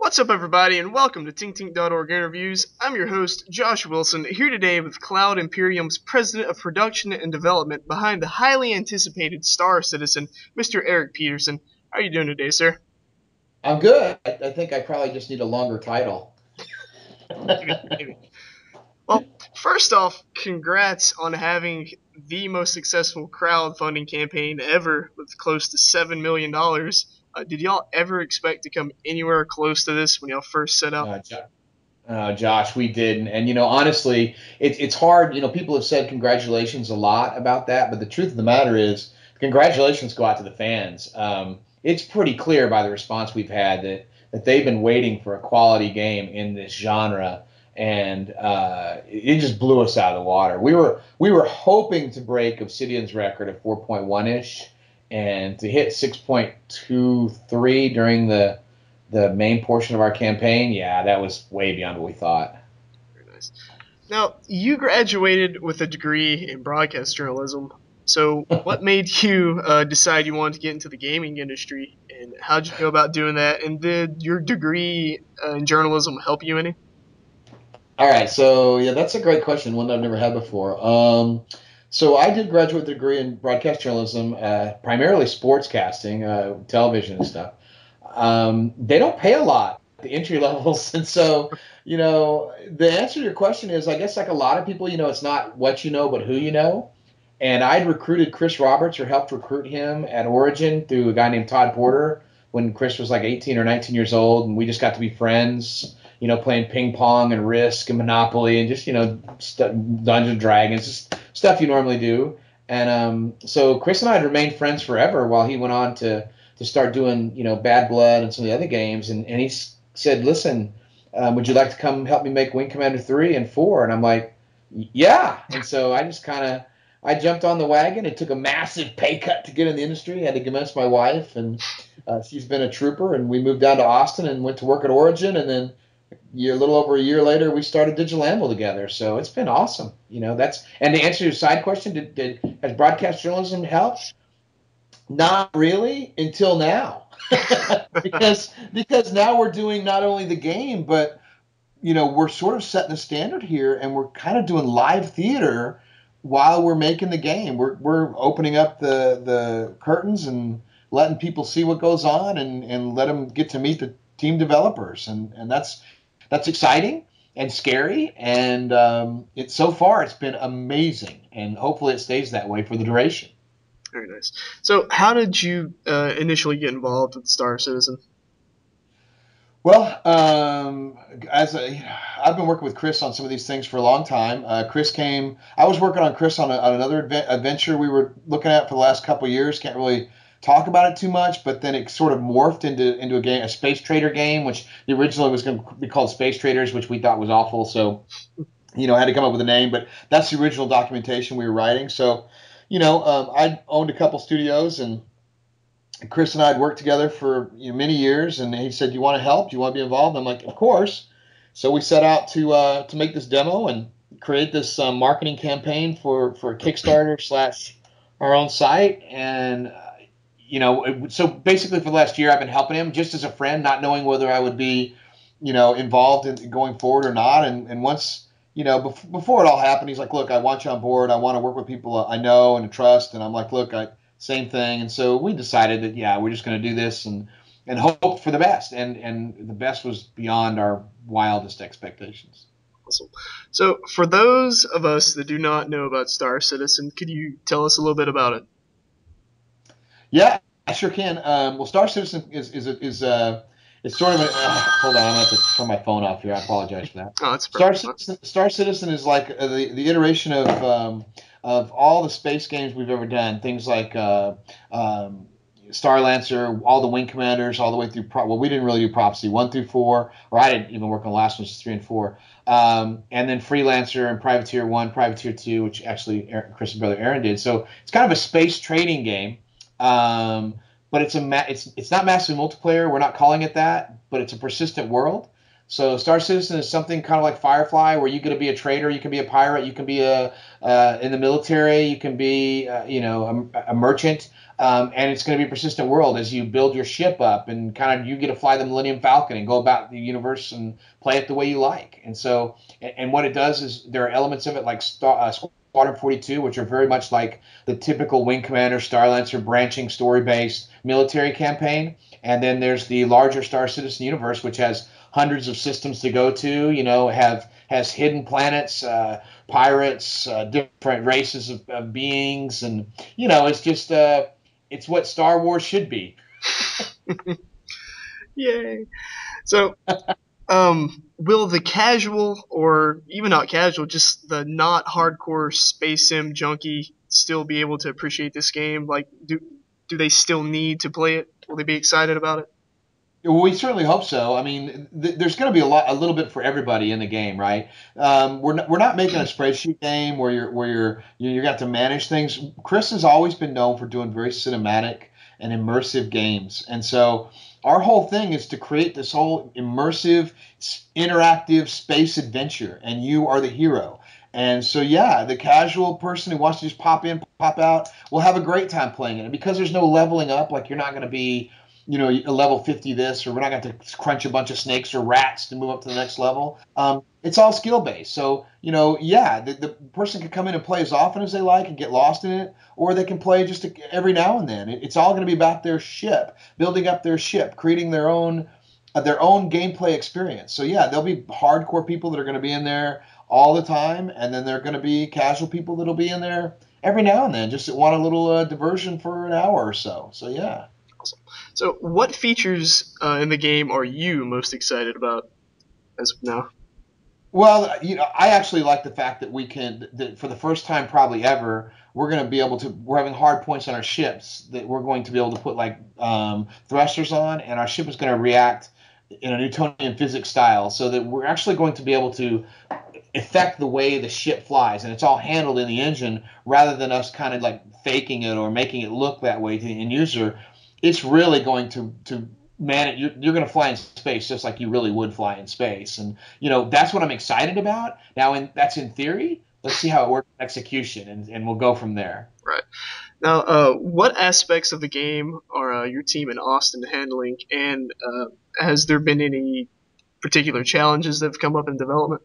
What's up, everybody, and welcome to TinkTink.org Interviews. I'm your host, Josh Wilson, here today with Cloud Imperium's President of Production and Development behind the highly anticipated Star Citizen, Mr. Eric Peterson. How are you doing today, sir? I'm good. I think I probably just need a longer title. Maybe. Well, first off, congrats on having the most successful crowdfunding campaign ever with close to $7 million. Did y'all ever expect to come anywhere close to this when y'all first set out? Josh, we didn't. And, honestly, it's hard. People have said congratulations a lot about that. But the truth of the matter is, congratulations go out to the fans. It's pretty clear by the response we've had that they've been waiting for a quality game in this genre. And it just blew us out of the water. We were hoping to break Obsidian's record of 4.1-ish and to hit 6.23 during the main portion of our campaign. Yeah, that was way beyond what we thought. Very nice. Now, you graduated with a degree in broadcast journalism. So what made you decide you wanted to get into the gaming industry, and how did you go about doing that? And did your degree in journalism help you any? All right, so yeah, that's a great question, one that I've never had before. So I did graduate with a degree in broadcast journalism, primarily sportscasting, television and stuff. They don't pay a lot at the entry levels, and so the answer to your question is, I guess like a lot of people, it's not what you know, but who you know. And I'd recruited Chris Roberts, or helped recruit him at Origin through a guy named Todd Porter when Chris was like 18 or 19 years old, and we just got to be friends. Playing ping pong and Risk and Monopoly and just, Dungeons and Dragons, just stuff you normally do. And so Chris and I had remained friends forever while he went on to start doing, Bad Blood and some of the other games. And he said, listen, would you like to come help me make Wing Commander 3 and 4? And I'm like, yeah. And so I jumped on the wagon and took a massive pay cut to get in the industry. I had to convince my wife, and she's been a trooper. And we moved down to Austin and went to work at Origin. And then a little over a year later, we started Digital Ammo together. So it's been awesome. And to answer your side question, has broadcast journalism helped? Not really until now, because now we're doing not only the game, but we're sort of setting the standard here, and we're kind of doing live theater while we're making the game. We're opening up the curtains and letting people see what goes on, and let them get to meet the team developers, and that's exciting and scary, and so far it's been amazing, and hopefully it stays that way for the duration. Very nice. So how did you initially get involved with Star Citizen? Well, I've been working with Chris on some of these things for a long time. I was working on Chris on another adventure we were looking at for the last couple of years. Can't really talk about it too much, but then it sort of morphed into a game, a Space Trader game, which the originally was going to be called Space Traders, which we thought was awful. So, I had to come up with a name, but that's the original documentation we were writing. So, I owned a couple studios, and Chris and I had worked together for many years, and he said, "Do you want to help? Do you want to be involved?" I'm like, "Of course." So we set out to make this demo and create this marketing campaign for Kickstarter / our own site, and so basically for the last year I've been helping him just as a friend, not knowing whether I would be involved in going forward or not. And once before it all happened, he's like, "Look, I want you on board. I want to work with people I know and trust." And I'm like, "Look, same thing." And so we decided that, yeah, we're just going to do this and hope for the best. And the best was beyond our wildest expectations. Awesome. So for those of us that do not know about Star Citizen, could you tell us a little bit about it? Yeah, I sure can. Well, Star Citizen is it's sort of hold on, I'm gonna have to turn my phone off here. I apologize for that. Oh, that's perfect. Star Citizen is like the iteration of all the space games we've ever done. Things like Star Lancer, all the Wing Commanders, all the way through. Well, we didn't really do Prophecy 1 through 4, or I didn't even work on the last ones, 3 and 4. And then Freelancer and Privateer 1, Privateer 2, which actually Chris's brother Aaron did. So it's kind of a space trading game. But it's not massively multiplayer. We're not calling it that, but it's a persistent world. So Star Citizen is something kind of like Firefly, where you get to be a trader, you can be a pirate, you can be a in the military, you can be a merchant, and it's going to be a persistent world as you build your ship up and kind of you get to fly the Millennium Falcon and go about the universe and play it the way you like. And so and what it does is there are elements of it like Squadron 42, which are very much like the typical Wing Commander, Star Lancer branching story based military campaign. And then there's the larger Star Citizen universe, which has hundreds of systems to go to. Has hidden planets, pirates, different races of beings, and it's just it's what Star Wars should be. Yay! So, will the casual, or even not casual, just the not hardcore space sim junkie still be able to appreciate this game? Like, do they still need to play it? Will they be excited about it? Well, we certainly hope so. I mean, there's going to be a little bit for everybody in the game, right? We're not making a spreadsheet game where you got to manage things. Chris has always been known for doing very cinematic and immersive games, and so our whole thing is to create this whole immersive, interactive space adventure, and you are the hero. And so, yeah, the casual person who wants to just pop in, pop out, will have a great time playing it. And because there's no leveling up, like you're not going to be a level 50 this, or we're not going to crunch a bunch of snakes or rats to move up to the next level. It's all skill based. So, yeah, the person can come in and play as often as they like and get lost in it, or they can play just every now and then. It's all going to be about their ship, building up their ship, creating their own gameplay experience. So, yeah, there'll be hardcore people that are going to be in there all the time, and then there are going to be casual people that'll be in there every now and then, just want a little diversion for an hour or so. So, yeah. Awesome. So, what features in the game are you most excited about as of now? Well, I actually like the fact that that for the first time probably ever, we're having hard points on our ships that we're going to be able to put like thrusters on, and our ship is going to react in a Newtonian physics style, so that we're actually going to be able to affect the way the ship flies, and it's all handled in the engine rather than us kind of like faking it or making it look that way to the end user. It's really going to man it. You're going to fly in space just like you really would fly in space, and that's what I'm excited about. Now, that's in theory. Let's see how it works in execution, and we'll go from there. Right. Now, what aspects of the game are your team in Austin handling, and has there been any particular challenges that have come up in development?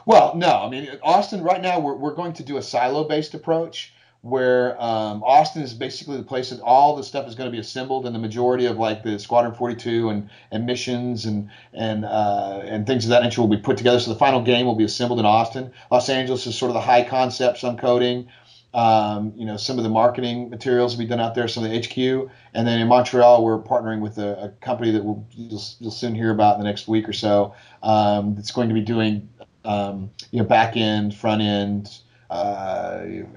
Well, no, I mean Austin right now we're going to do a silo-based approach where Austin is basically the place that all the stuff is going to be assembled, and the majority of like the Squadron 42 and missions and things of that nature will be put together. So the final game will be assembled in Austin. Los Angeles is sort of the high concept, some coding. Some of the marketing materials will be done out there, some of the HQ, and then in Montreal we're partnering with a company that you'll soon hear about in the next week or so. That's going to be doing back end, front end,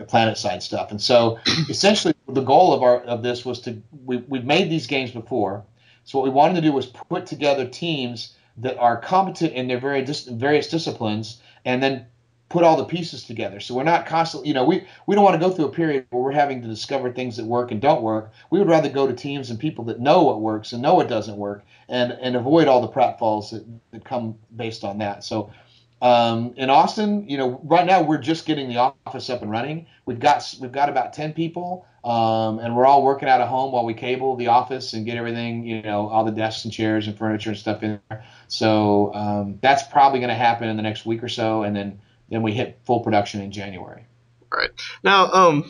planet side stuff. And so essentially the goal of this was we've made these games before. So what we wanted to do was put together teams that are competent in their various disciplines, and then put all the pieces together. So we're not constantly, we don't want to go through a period where we're having to discover things that work and don't work. We would rather go to teams and people that know what works and know what doesn't work, and avoid all the pratfalls that come based on that. So in Austin, right now we're just getting the office up and running. We've got about 10 people, and we're all working out of home while we cable the office and get everything, all the desks and chairs and furniture and stuff in there. So that's probably going to happen in the next week or so, and then we hit full production in January. All right. Now,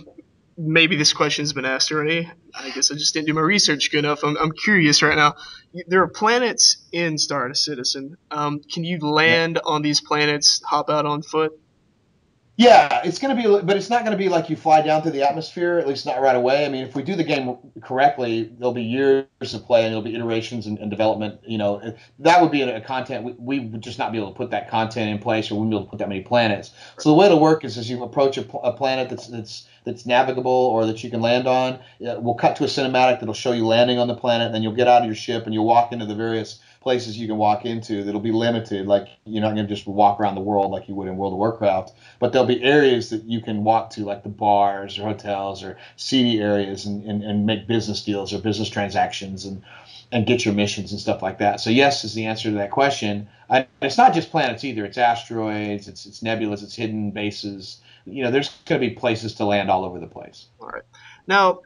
maybe this question's been asked already. I guess I just didn't do my research good enough. I'm curious right now. There are planets in Star Citizen. Can you land on these planets, hop out on foot? Yeah, it's going to be, but it's not going to be like you fly down through the atmosphere, at least not right away. I mean, if we do the game correctly, there'll be years of play and there'll be iterations and development. That would be a content. We would just not be able to put that content in place, or we wouldn't be able to put that many planets. So the way it'll work is as you approach a planet that's navigable or that you can land on, we'll cut to a cinematic that'll show you landing on the planet. Then you'll get out of your ship and you'll walk into the various places you can walk into that'll be limited. Like you're not going to just walk around the world like you would in World of Warcraft, but there'll be areas that you can walk to, like the bars or hotels or seedy areas, and make business deals or business transactions. and get your missions and stuff like that. So yes is the answer to that question. It's not just planets either. It's asteroids, it's nebulas, it's hidden bases. There's going to be places to land all over the place. All right. Now,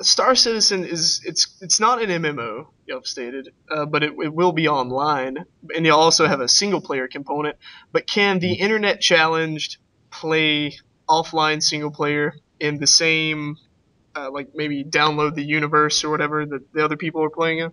Star Citizen it's not an MMO, you have stated, but it will be online, and you also have a single player component. But can the internet challenged play offline single player in the same, like maybe download the universe or whatever that the other people are playing in?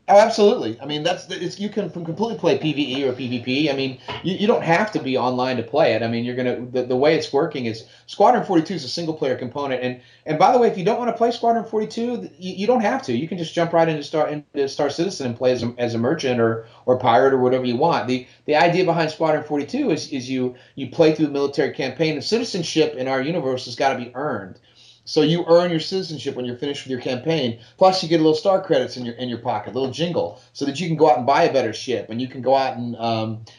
Oh, absolutely. I mean, you can completely play PVE or PvP. I mean, you don't have to be online to play it. I mean, the way it's working is Squadron 42 is a single player component, and by the way, if you don't want to play Squadron 42, you don't have to. You can just jump right into Star Citizen and play as a merchant or pirate or whatever you want. The idea behind Squadron 42 is you play through the military campaign. And citizenship in our universe has got to be earned. So you earn your citizenship when you're finished with your campaign. Plus, you get a little star credits in your pocket, a little jingle, so that you can go out and buy a better ship, and you can go out and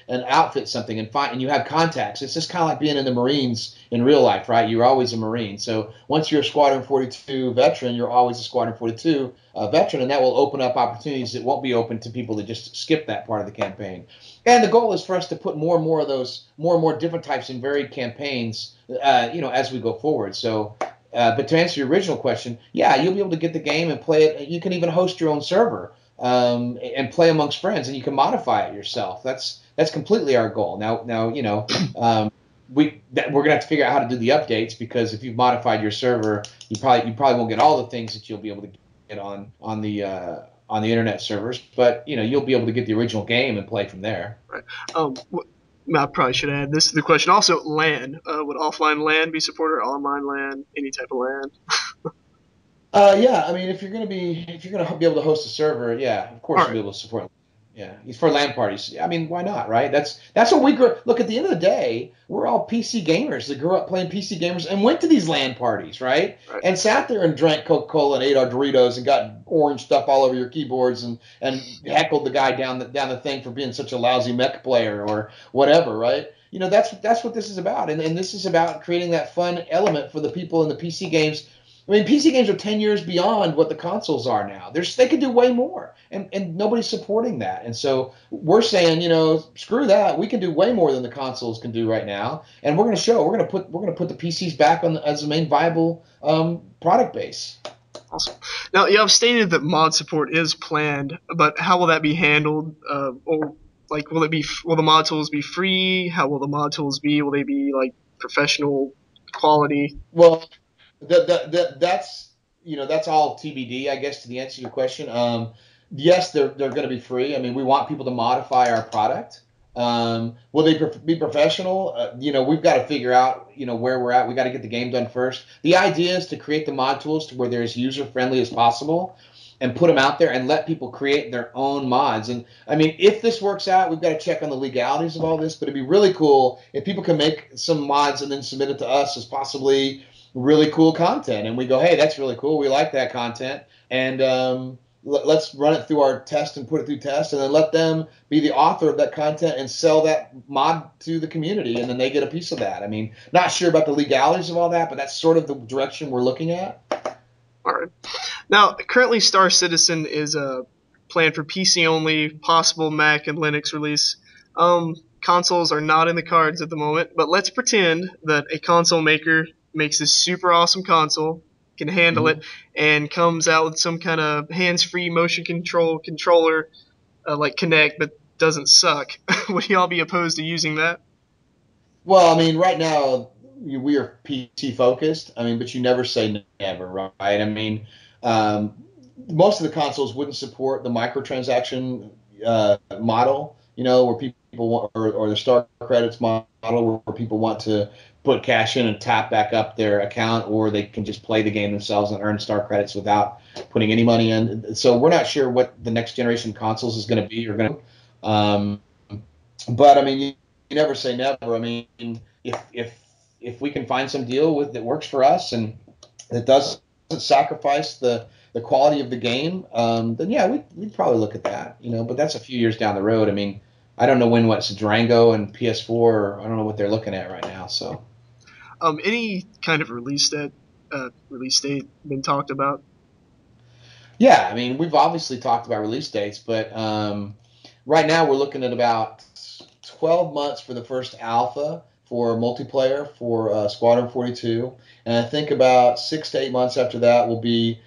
outfit something and you have contacts. It's just kind of like being in the Marines in real life, right? You're always a Marine. So once you're a Squadron 42 veteran, you're always a Squadron 42 veteran, and that will open up opportunities that won't be open to people that just skip that part of the campaign. And the goal is for us to put more and more of those, more and more different types and varied campaigns, as we go forward. So. But to answer your original question, yeah, you'll be able to get the game and play it. You can even host your own server and play amongst friends, and you can modify it yourself. That's completely our goal. Now we're gonna have to figure out how to do the updates, because if you've modified your server, you probably won't get all the things that you'll be able to get on the internet servers. But you'll be able to get the original game and play from there. Right. I probably should add this to the question. Also, LAN. Would offline LAN be supported? Or online LAN? Any type of LAN? Yeah, I mean, if you're gonna be able to host a server, yeah, of All course you'll right. be able to support. Yeah, it's for LAN parties. I mean, why not, right? That's what we grew. Look, at the end of the day, we're all PC gamers that grew up playing PC gamers and went to these LAN parties, right? Right. And sat there and drank Coca-Cola and ate our Doritos and got orange stuff all over your keyboards and heckled the guy down the thing for being such a lousy mech player or whatever, right? That's what this is about, and this is about creating that fun element for the people in the PC games. I mean, PC games are 10 years beyond what the consoles are now. They could do way more, and nobody's supporting that. And so we're saying, screw that. We can do way more than the consoles can do right now, and we're going to show. We're going to put the PCs back as the main viable product base. Awesome. Now, you have stated that mod support is planned, but how will that be handled? Or like, will the mod tools be free? How will the mod tools be? Will they be like professional quality? Well, that's all TBD, I guess, to the answer to your question. Yes, they're going to be free. I mean, we want people to modify our product. Will they be professional? We've got to figure out, where we're at. We got to get the game done first. The idea is to create the mod tools to where they're as user friendly as possible, and put them out there and let people create their own mods. And I mean, if this works out, we've got to check on the legalities of all this. But it'd be really cool if people can make some mods and then submit it to us as possibly really cool content, and we go, hey, that's really cool, we like that content, and let's run it through our test and put it through test, and then let them be the author of that content and sell that mod to the community, and then they get a piece of that. I mean, not sure about the legalities of all that, but that's sort of the direction we're looking at. All right. Now, currently, Star Citizen is planned for PC only, possible Mac and Linux release. Consoles are not in the cards at the moment, but let's pretend that a console maker makes this super awesome console, can handle it, Mm-hmm. and comes out with some kind of hands-free motion control controller like Kinect, but doesn't suck. Would y'all be opposed to using that? Well, I mean, right now we are PC focused. I mean, but you never say never, right? I mean, um, most of the consoles wouldn't support the microtransaction model, where people want, or the star credits model, where people want to put cash in and tap back up their account, or they can just play the game themselves and earn star credits without putting any money in. So we're not sure what the next generation consoles is going to be or going to. But I mean, you never say never. I mean, if we can find some deal with that works for us and that doesn't sacrifice the quality of the game, then yeah, we'd probably look at that. But that's a few years down the road. I mean, I don't know when what's Durango and PS4. I don't know what they're looking at right now. So Any kind of release date been talked about? Yeah, I mean, we've obviously talked about release dates, but right now we're looking at about 12 months for the first alpha for multiplayer for Squadron 42, and I think about 6 to 8 months after that we'll be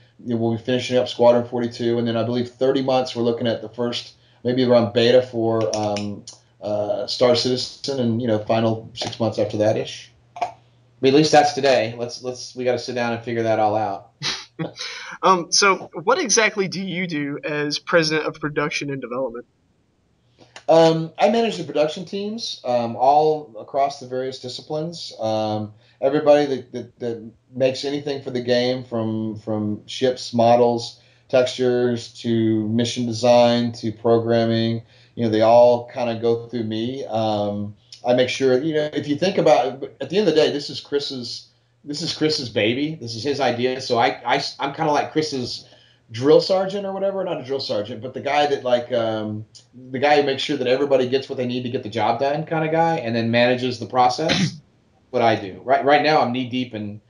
finishing up Squadron 42, and then I believe 30 months we're looking at the first maybe around beta for Star Citizen, and final 6 months after that ish. But at least that's today. We got to sit down and figure that all out. So what exactly do you do as president of production and development? I manage the production teams all across the various disciplines. Everybody that makes anything for the game, from ships, models, textures to mission design to programming, they all kind of go through me. I make sure, if you think about it, at the end of the day, this is Chris's baby. This is his idea. So I'm kind of like Chris's drill sergeant or whatever, not a drill sergeant, but the guy that the guy who makes sure that everybody gets what they need to get the job done, kind of guy, and then manages the process. What I do right now, I'm knee deep in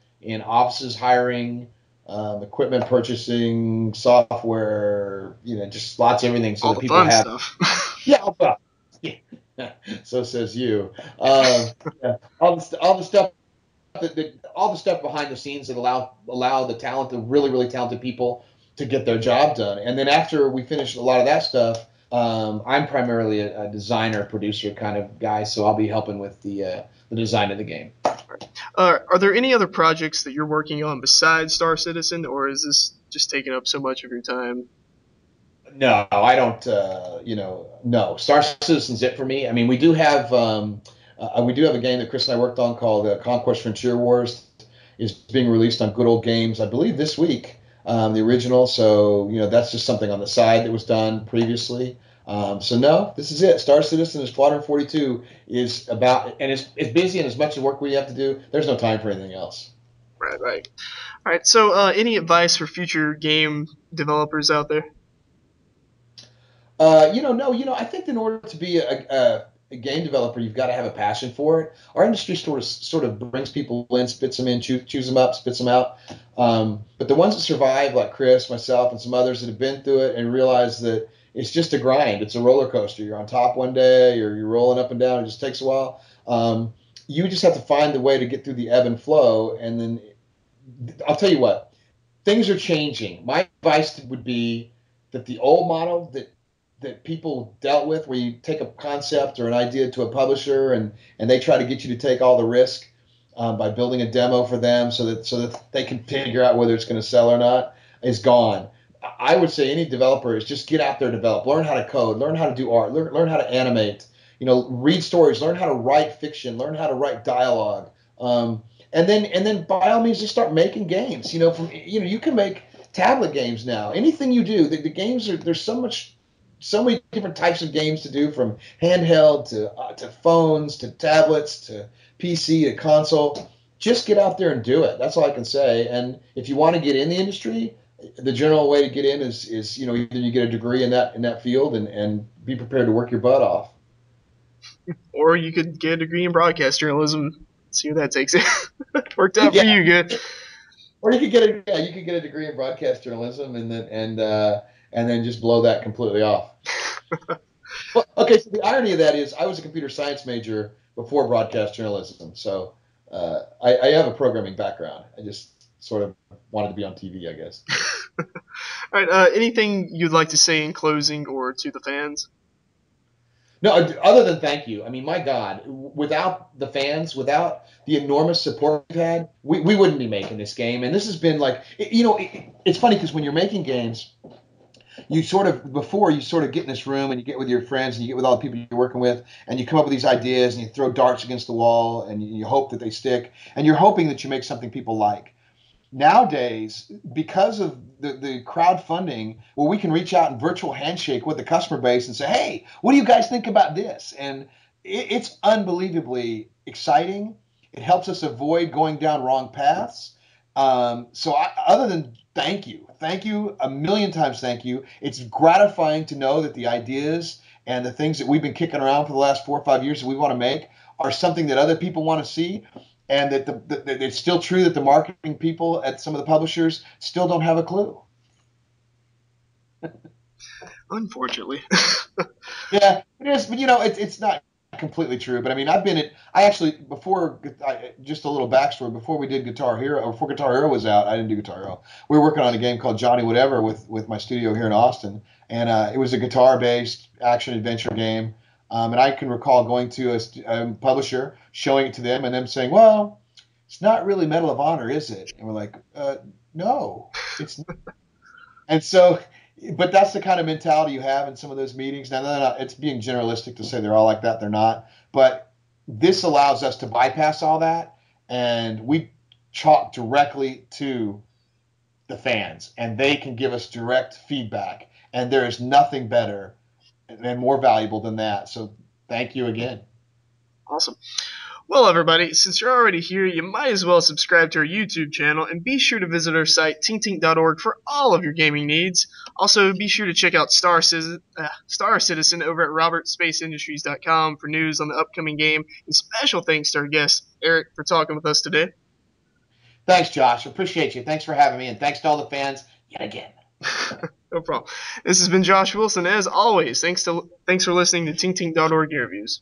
offices hiring, equipment purchasing, software, just lots of everything, so All that the people fun have. stuff. Yeah, well, yeah. So says you. Yeah, all the stuff all the stuff behind the scenes that allow the really really talented people to get their job done. And then after we finish a lot of that stuff, I'm primarily a designer producer kind of guy, so I'll be helping with the design of the game. Are there any other projects that you're working on besides Star Citizen, or is this just taking up so much of your time? No, I don't. No. Star Citizen's it for me. I mean, we do have a game that Chris and I worked on called Conquest Frontier Wars. Is being released on Good Old Games, I believe, this week. The original. So that's just something on the side that was done previously. So no, this is it. Star Citizen and Squadron 42 is about, and it's busy, and as much work we have to do, there's no time for anything else. Right, right. All right. So, any advice for future game developers out there? No, I think in order to be a game developer, you've got to have a passion for it. Our industry sort of brings people in, spits them in, chews them up, spits them out. But the ones that survive, like Chris, myself, and some others that have been through it and realize that it's just a grind. It's a roller coaster. You're on top one day, or you're rolling up and down. It just takes a while. You just have to find the way to get through the ebb and flow. And then I'll tell you what, things are changing. My advice would be that the old model that people dealt with, where you take a concept or an idea to a publisher, and they try to get you to take all the risk by building a demo for them, so that they can figure out whether it's going to sell or not, is gone. I would say any developer is just get out there, develop, learn how to code, learn how to do art, learn how to animate, read stories, learn how to write fiction, learn how to write dialogue. And then by all means just start making games. You can make tablet games now. Anything you do, the games there's so many different types of games to do, from handheld to phones to tablets to PC to console. Just get out there and do it. That's all I can say. And if you want to get in the industry, the general way to get in is either you get a degree in that field, and be prepared to work your butt off. Or you could get a degree in broadcast journalism. See where that takes you. Worked out for Yeah. you, good. Or you could get a degree in broadcast journalism, and then just blow that completely off. Well, okay. So the irony of that is, I was a computer science major before broadcast journalism, so I have a programming background. I just sort of wanted to be on TV, I guess. All right. Anything you'd like to say in closing or to the fans? No, other than thank you. I mean, my God, without the fans, without the enormous support we've had, we wouldn't be making this game. And this has been like, it's funny because when you're making games, you sort of get in this room, and you get with your friends, and you get with all the people you're working with, and you come up with these ideas, and you throw darts against the wall, and you hope that they stick, and you're hoping that you make something people like. Nowadays, because of the crowdfunding, well, we can reach out and virtual handshake with the customer base and say, hey, what do you guys think about this? And it's unbelievably exciting. It helps us avoid going down wrong paths. Other than thank you a million times, thank you. It's gratifying to know that the ideas and the things that we've been kicking around for the last 4 or 5 years that we want to make are something that other people want to see, and that it's still true that the marketing people at some of the publishers still don't have a clue. Unfortunately. Yeah, it is, but it's not completely true. But I mean, I actually just a little backstory before we did Guitar Hero, or before Guitar Hero was out, I didn't do Guitar Hero. We were working on a game called Johnny Whatever with my studio here in Austin, and it was a guitar based action adventure game. And I can recall going to a publisher, showing it to them, and them saying, "Well, it's not really Medal of Honor, is it?" And we're like, "No, it's." And so, but that's the kind of mentality you have in some of those meetings. Now, it's being generalistic to say they're all like that. They're not. But this allows us to bypass all that, and we talk directly to the fans, and they can give us direct feedback. And there is nothing better and more valuable than that. So, thank you again. Awesome. Well, everybody, since you're already here, you might as well subscribe to our YouTube channel and be sure to visit our site, tinktink.org, for all of your gaming needs. Also, be sure to check out Star Citizen over at robertspaceindustries.com for news on the upcoming game. And special thanks to our guest, Eric, for talking with us today. Thanks, Josh. Appreciate you. Thanks for having me, and thanks to all the fans yet again. No problem. This has been Josh Wilson. As always, thanks for listening to tinktink.org interviews.